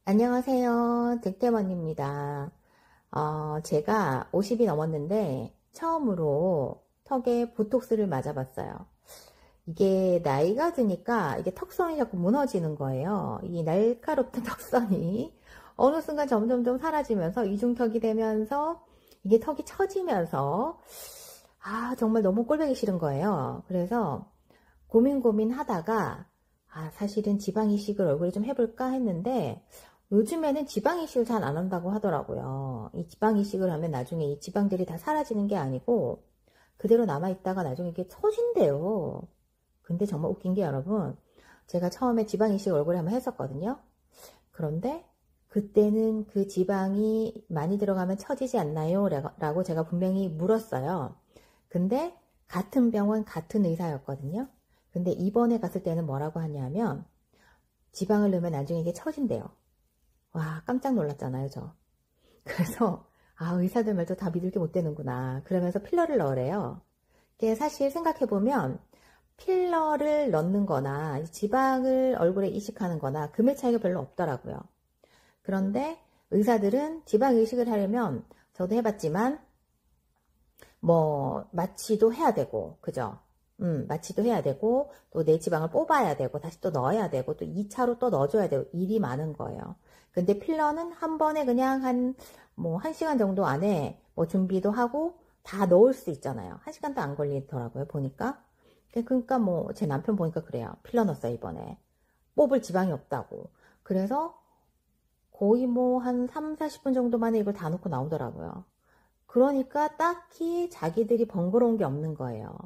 안녕하세요. 득템원입니다. 제가 50이 넘었는데 처음으로 턱에 보톡스를 맞아봤어요. 이게 나이가 드니까 이게 턱선이 자꾸 무너지는 거예요. 이 날카롭던 턱선이 어느 순간 점점점 사라지면서 이중턱이 되면서 이게 턱이 처지면서 정말 너무 꼴보기 싫은 거예요. 그래서 고민 하다가 사실은 지방 이식을 얼굴에 좀 해볼까 했는데 요즘에는 지방 이식을 잘 안 한다고 하더라고요. 이 지방 이식을 하면 나중에 이 지방들이 다 사라지는 게 아니고 그대로 남아있다가 나중에 이게 처진대요. 근데 정말 웃긴 게 여러분, 제가 처음에 지방 이식 얼굴에 한번 했었거든요. 그런데 그때는 그 지방이 많이 들어가면 처지지 않나요? 라고 제가 분명히 물었어요. 근데 같은 병원 같은 의사였거든요. 근데 이번에 갔을 때는 뭐라고 하냐면 지방을 넣으면 나중에 이게 처진대요. 와, 깜짝 놀랐잖아요, 저. 그래서 의사들 말도 다 믿을 게 못 되는구나. 그러면서 필러를 넣으래요. 이게 사실 생각해보면 필러를 넣는 거나 지방을 얼굴에 이식하는 거나 금액 차이가 별로 없더라고요. 그런데 의사들은 지방 이식을 하려면 저도 해봤지만 뭐 마취도 해야 되고, 그죠? 마취도 해야 되고, 또 내 지방을 뽑아야 되고, 다시 또 넣어야 되고, 또 2차로 또 넣어줘야 되고, 일이 많은 거예요. 근데 필러는 한 번에 그냥 뭐, 1시간 정도 안에 뭐 준비도 하고, 다 넣을 수 있잖아요. 1시간도 안 걸리더라고요, 보니까. 그러니까 뭐, 제 남편 보니까 그래요. 필러 넣었어요, 이번에. 뽑을 지방이 없다고. 그래서 거의 뭐, 한 3, 40분 정도 만에 이걸 다 넣고 나오더라고요. 그러니까 딱히 자기들이 번거로운 게 없는 거예요.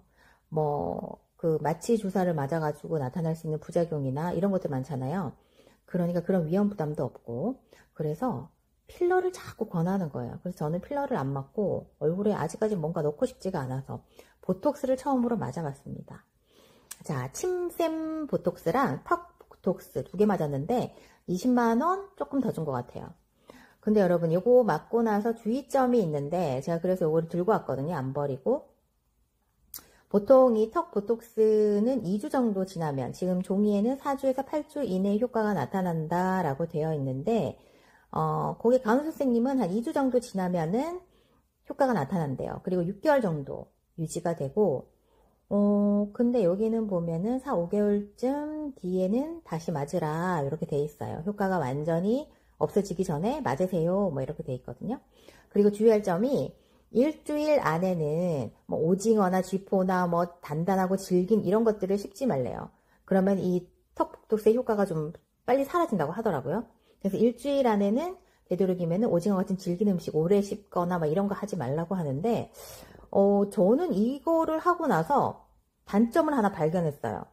뭐, 그 마취 주사를 맞아가지고 나타날 수 있는 부작용이나 이런 것들 많잖아요. 그러니까 그런 위험 부담도 없고. 그래서 필러를 자꾸 권하는 거예요. 그래서 저는 필러를 안 맞고 얼굴에 아직까지 뭔가 넣고 싶지가 않아서 보톡스를 처음으로 맞아봤습니다. 자, 침샘 보톡스랑 턱 보톡스 2개 맞았는데 20만원 조금 더 준 것 같아요. 근데 여러분 이거 맞고 나서 주의점이 있는데 제가 그래서 이거를 들고 왔거든요. 안 버리고. 보통 이 턱 보톡스는 2주 정도 지나면, 지금 종이에는 4주에서 8주 이내에 효과가 나타난다 라고 되어 있는데 거기 간호 선생님은 한 2주 정도 지나면은 효과가 나타난대요. 그리고 6개월 정도 유지가 되고 근데 여기는 보면은 4, 5개월쯤 뒤에는 다시 맞으라 이렇게 돼 있어요. 효과가 완전히 없어지기 전에 맞으세요. 뭐 이렇게 돼 있거든요. 그리고 주의할 점이 일주일 안에는 뭐 오징어나 쥐포나 뭐 단단하고 질긴 이런 것들을 씹지 말래요. 그러면 이 턱복독스의 효과가 좀 빨리 사라진다고 하더라고요. 그래서 일주일 안에는 되도록이면 오징어 같은 질긴 음식 오래 씹거나 막 이런 거 하지 말라고 하는데 저는 이거를 하고 나서 단점을 하나 발견했어요.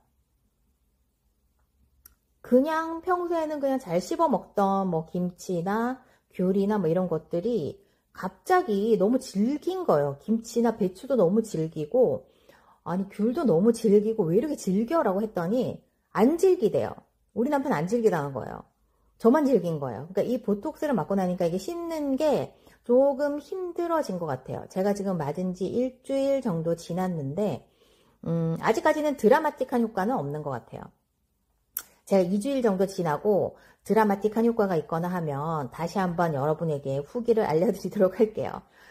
그냥 평소에는 그냥 잘 씹어 먹던 뭐 김치나 귤이나 뭐 이런 것들이 갑자기 너무 질긴 거예요. 김치나 배추도 너무 질기고, 아니 귤도 너무 질기고 왜 이렇게 질겨라고 했더니 안 질기대요. 우리 남편 안 질기다는 거예요. 저만 질긴 거예요. 그러니까 이 보톡스를 맞고 나니까 이게 씹는 게 조금 힘들어진 것 같아요. 제가 지금 맞은 지 일주일 정도 지났는데 아직까지는 드라마틱한 효과는 없는 것 같아요. 제가 2주일 정도 지나고 드라마틱한 효과가 있거나 하면 다시 한번 여러분에게 후기를 알려드리도록 할게요.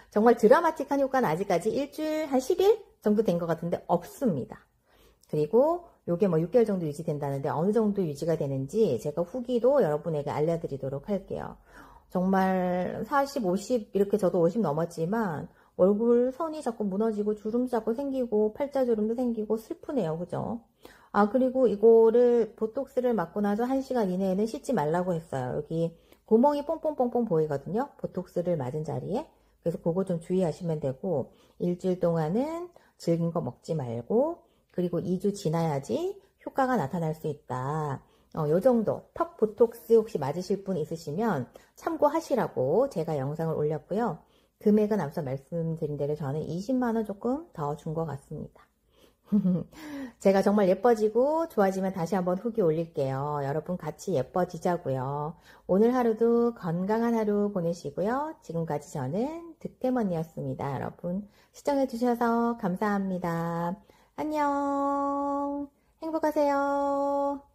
정말 드라마틱한 효과는 아직까지 일주일 한 10일 정도 된 것 같은데 없습니다. 그리고 요게 뭐 6개월 정도 유지된다는데 어느 정도 유지가 되는지 제가 후기도 여러분에게 알려드리도록 할게요. 정말 40, 50 이렇게 저도 50 넘었지만 얼굴 선이 자꾸 무너지고 주름 자꾸 생기고 팔자주름도 생기고 슬프네요. 그죠? 그리고 이거를 보톡스를 맞고 나서 1시간 이내에는 씻지 말라고 했어요. 여기 구멍이 뽕뽕뽕뽕 보이거든요. 보톡스를 맞은 자리에. 그래서 그거 좀 주의하시면 되고 일주일 동안은 질긴 거 먹지 말고 그리고 2주 지나야지 효과가 나타날 수 있다. 요 정도 턱 보톡스 혹시 맞으실 분 있으시면 참고하시라고 제가 영상을 올렸고요. 금액은 앞서 말씀드린 대로 저는 20만원 조금 더 준 것 같습니다. 제가 정말 예뻐지고 좋아지면 다시 한번 후기 올릴게요. 여러분 같이 예뻐지자고요. 오늘 하루도 건강한 하루 보내시고요. 지금까지 저는 득템언니였습니다. 여러분 시청해주셔서 감사합니다. 안녕. 행복하세요.